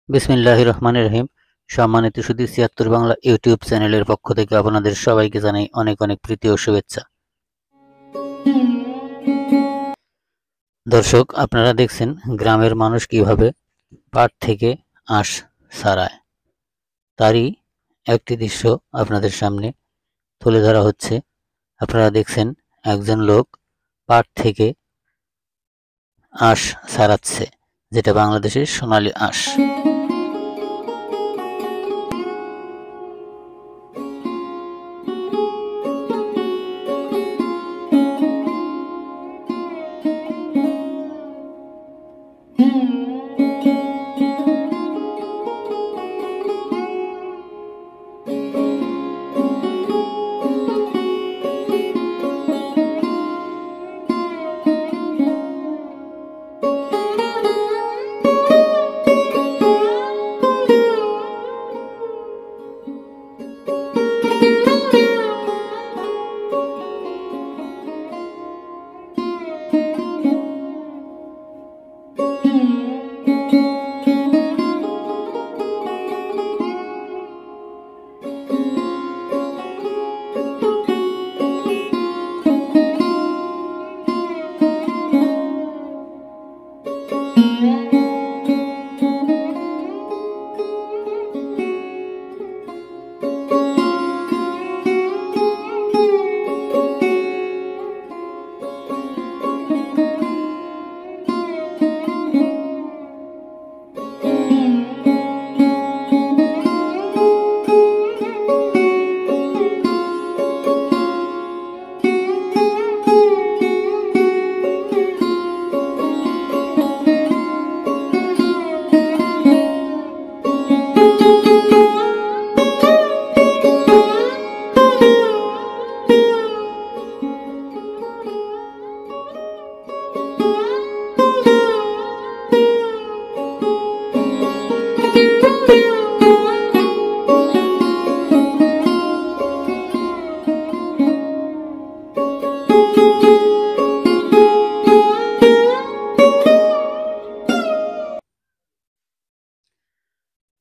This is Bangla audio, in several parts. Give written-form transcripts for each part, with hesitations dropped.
বিসমিল্লাহির রহমানির রহিম। সম্মানিত সুধী ৭৬ বাংলা ইউটিউব চ্যানেলের পক্ষ থেকে আপনাদের সবাইকে জানাই অনেক অনেক প্রীতি ও শুভেচ্ছা। দর্শক, আপনারা দেখছেন গ্রামের মানুষ কিভাবে পাট থেকে আঁশ ছাড়ায়, তারই একটি দৃশ্য আপনাদের সামনে তুলে ধরা হচ্ছে। আপনারা দেখছেন একজন লোক পাট থেকে আঁশ ছাড়াচ্ছে, যেটা বাংলাদেশের সোনালী আঁশ।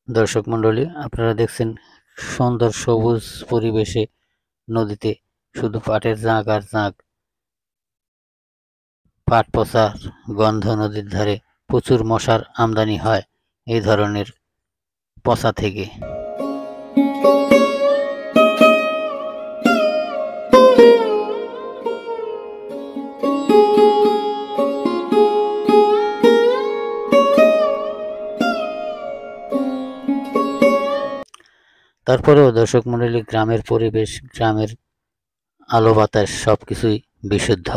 দর্শক মণ্ডলী, আপনারা দেখছেন সুন্দর সবুজ পরিবেশে নদীতে শুধু পাটের ঝাঁক আর ঝাঁক। পাট পচার গন্ধ, নদীর ধারে প্রচুর মশার আমদানি হয় এই ধরনের পচা থেকে। তারপরেও দর্শক মণ্ডলী, গ্রামের পরিবেশ, গ্রামের আলো বাতাস সবকিছুই বিশুদ্ধ।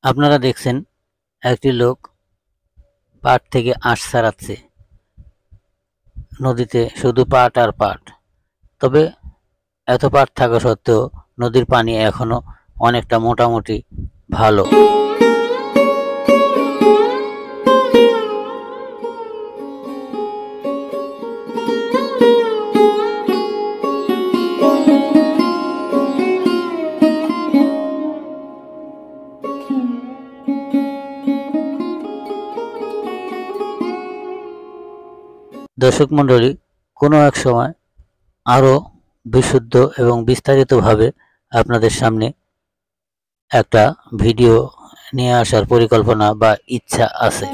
আপনারা দেখছেন একটি লোক পাট থেকে আঁশ ছাড়াচ্ছে। নদীতে শুধু পাট আর পাট। তবে এত পাট থাকা সত্ত্বেও নদীর পানি এখনো অনেকটা মোটামুটি ভালো। দর্শক মণ্ডলী, কোনো এক সময় আরও বিশুদ্ধ এবং বিস্তারিতভাবে আপনাদের সামনে একটা ভিডিও নিয়ে আসার পরিকল্পনা বা ইচ্ছা আছে।